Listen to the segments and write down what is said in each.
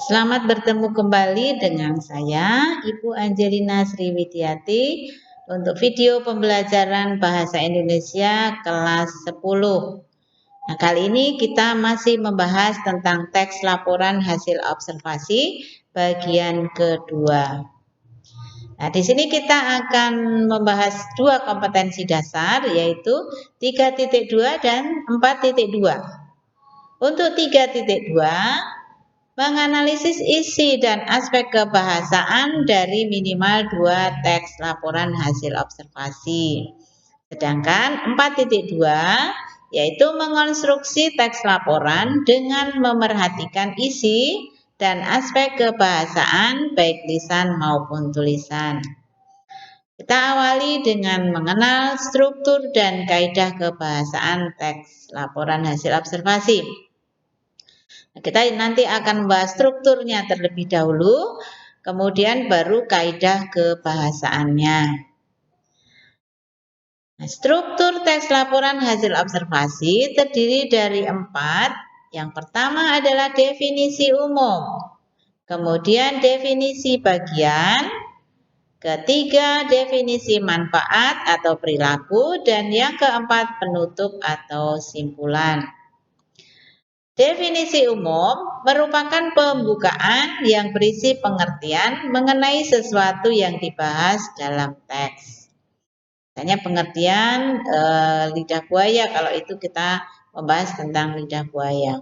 Selamat bertemu kembali dengan saya, Ibu Angelina Sriwidiati, untuk video pembelajaran Bahasa Indonesia kelas 10. Nah, kali ini kita masih membahas tentang teks laporan hasil observasi bagian kedua. Nah, di sini kita akan membahas dua kompetensi dasar, yaitu 3.2 dan 4.2. Untuk 3.2, menganalisis isi dan aspek kebahasaan dari minimal 2 teks laporan hasil observasi. Sedangkan 4.2 yaitu mengonstruksi teks laporan dengan memerhatikan isi dan aspek kebahasaan baik lisan maupun tulisan. Kita awali dengan mengenal struktur dan kaidah kebahasaan teks laporan hasil observasi. Kita nanti akan membahas strukturnya terlebih dahulu, kemudian baru kaidah kebahasaannya. Nah, struktur teks laporan hasil observasi terdiri dari 4. Yang pertama adalah definisi umum, kemudian definisi bagian, ketiga definisi manfaat atau perilaku, dan yang keempat penutup atau simpulan. Definisi umum merupakan pembukaan yang berisi pengertian mengenai sesuatu yang dibahas dalam teks. Misalnya pengertian lidah buaya, kalau itu kita membahas tentang lidah buaya.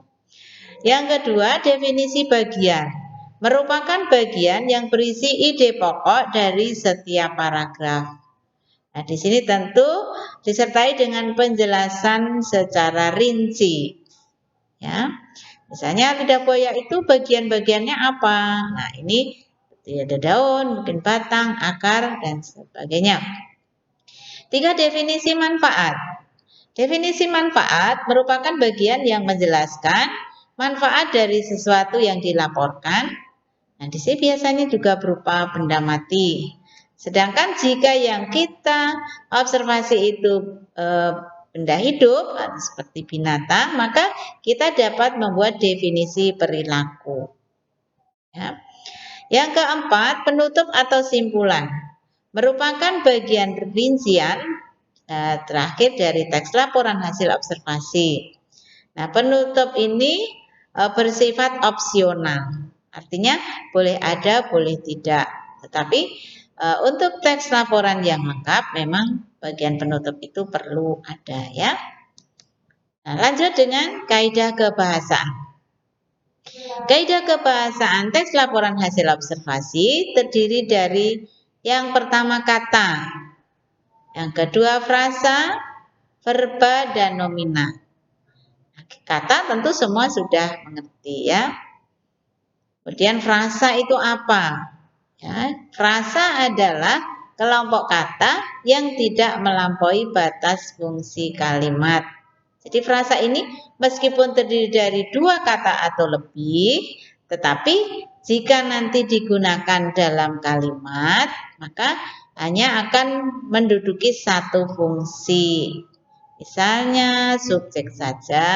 Yang kedua, definisi bagian merupakan bagian yang berisi ide pokok dari setiap paragraf. Nah, di sini tentu disertai dengan penjelasan secara rinci. Ya. Misalnya lidah buaya itu bagian-bagiannya apa? Nah, ini ada daun, mungkin batang, akar, dan sebagainya. 3. Definisi manfaat. Definisi manfaat merupakan bagian yang menjelaskan manfaat dari sesuatu yang dilaporkan. Nah, di sini biasanya juga berupa benda mati. Sedangkan jika yang kita observasi itu benda hidup seperti binatang, maka kita dapat membuat definisi perilaku. Ya. Yang keempat, penutup atau simpulan merupakan bagian rincian terakhir dari teks laporan hasil observasi. Nah, penutup ini bersifat opsional, artinya boleh ada, boleh tidak. Tetapi untuk teks laporan yang lengkap memang bagian penutup itu perlu ada, ya. Nah, lanjut dengan kaidah kebahasaan. Kaidah kebahasaan teks laporan hasil observasi terdiri dari yang pertama kata, yang kedua frasa, verba, dan nomina. Kata tentu semua sudah mengerti, ya. Kemudian frasa itu apa? Ya, frasa adalah kelompok kata yang tidak melampaui batas fungsi kalimat. Jadi frasa ini meskipun terdiri dari 2 kata atau lebih, tetapi jika nanti digunakan dalam kalimat, maka hanya akan menduduki satu fungsi. Misalnya subjek saja,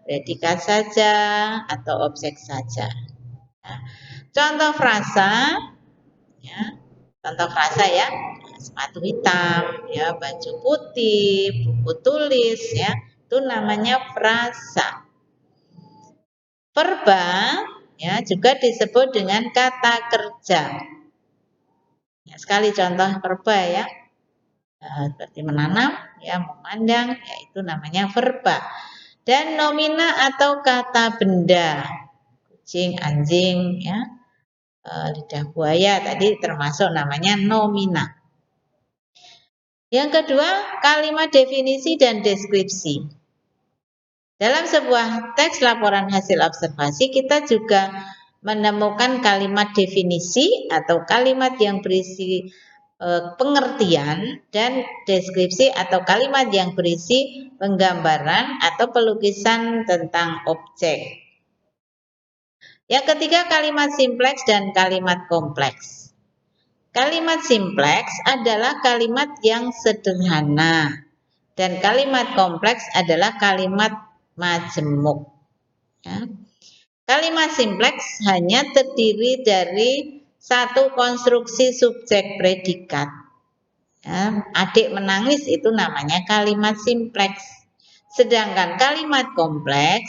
predikat saja, atau objek saja. Nah, contoh frasa, ya, contoh frasa ya, sepatu hitam, ya, baju putih, buku tulis, ya, itu namanya frasa. Verba, ya, juga disebut dengan kata kerja. Ya, sekali contoh verba ya, seperti menanam, ya, memandang, ya, itu namanya verba. Dan nomina atau kata benda, kucing, anjing, ya, lidah buaya tadi termasuk namanya nomina. Yang kedua, kalimat definisi dan deskripsi. Dalam sebuah teks laporan hasil observasi, kita juga menemukan kalimat definisi atau kalimat yang berisi pengertian, dan deskripsi atau kalimat yang berisi penggambaran atau pelukisan tentang objek. Yang ketiga, kalimat simpleks dan kalimat kompleks. Kalimat simpleks adalah kalimat yang sederhana, dan kalimat kompleks adalah kalimat majemuk. Ya. Kalimat simpleks hanya terdiri dari satu konstruksi subjek predikat. Ya, adik menangis itu namanya kalimat simpleks. Sedangkan kalimat kompleks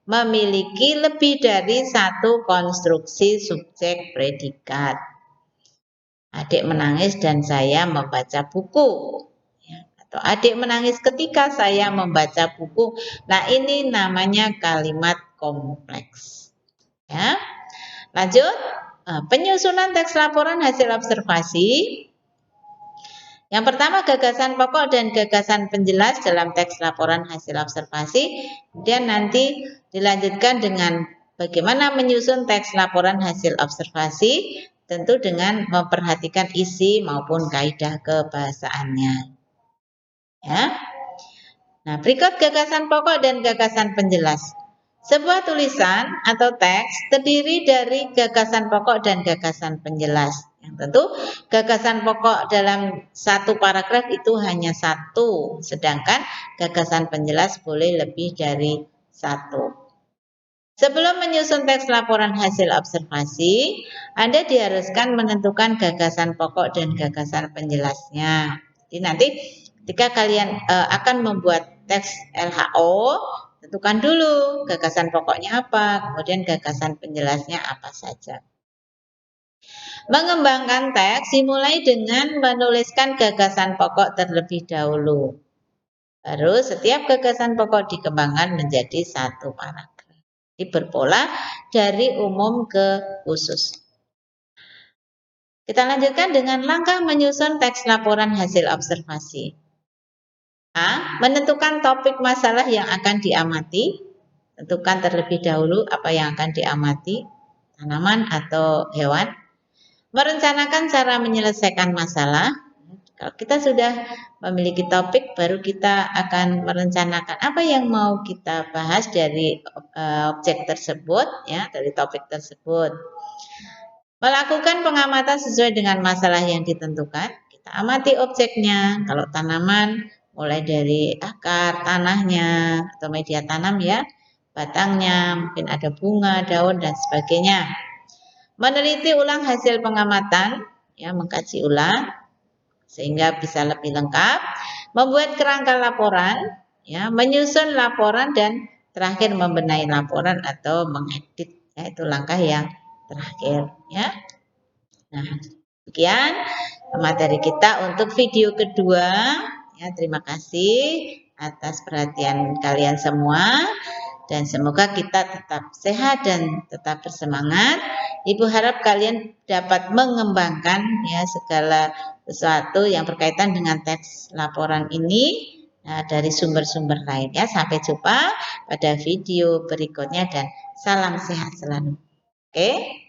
memiliki lebih dari satu konstruksi subjek predikat. Adik menangis dan saya membaca buku. Atau adik menangis ketika saya membaca buku. Nah, ini namanya kalimat kompleks. Ya. Lanjut, penyusunan teks laporan hasil observasi. Yang pertama, gagasan pokok dan gagasan penjelas dalam teks laporan hasil observasi. Kemudian nanti dilanjutkan dengan bagaimana menyusun teks laporan hasil observasi, tentu dengan memperhatikan isi maupun kaidah kebahasaannya. Ya. Nah, berikut gagasan pokok dan gagasan penjelas. Sebuah tulisan atau teks terdiri dari gagasan pokok dan gagasan penjelas. Yang tentu gagasan pokok dalam satu paragraf itu hanya satu, sedangkan gagasan penjelas boleh lebih dari satu. Sebelum menyusun teks laporan hasil observasi, Anda diharuskan menentukan gagasan pokok dan gagasan penjelasnya. Jadi nanti ketika kalian akan membuat teks LHO, tentukan dulu gagasan pokoknya apa, kemudian gagasan penjelasnya apa saja. Mengembangkan teks dimulai dengan menuliskan gagasan pokok terlebih dahulu. Baru setiap gagasan pokok dikembangkan menjadi satu paragraf. Ini berpola dari umum ke khusus. Kita lanjutkan dengan langkah menyusun teks laporan hasil observasi. A. Menentukan topik masalah yang akan diamati. Tentukan terlebih dahulu apa yang akan diamati, tanaman atau hewan. Merencanakan cara menyelesaikan masalah. Kalau kita sudah memiliki topik, baru kita akan merencanakan apa yang mau kita bahas dari objek tersebut, ya, dari topik tersebut. Melakukan pengamatan sesuai dengan masalah yang ditentukan. Kita amati objeknya. Kalau tanaman, mulai dari akar, tanahnya, atau media tanam ya, batangnya, mungkin ada bunga, daun, dan sebagainya. Meneliti ulang hasil pengamatan, ya, mengkaji ulang sehingga bisa lebih lengkap. Membuat kerangka laporan, ya, menyusun laporan, dan terakhir membenahi laporan atau mengedit. Ya, itu langkah yang terakhir. Ya. Nah, sekian materi kita untuk video kedua. Ya, terima kasih atas perhatian kalian semua. Dan semoga kita tetap sehat dan tetap bersemangat. Ibu harap kalian dapat mengembangkan ya segala sesuatu yang berkaitan dengan teks laporan ini dari sumber-sumber lain ya. Sampai jumpa pada video berikutnya dan salam sehat selalu. Oke.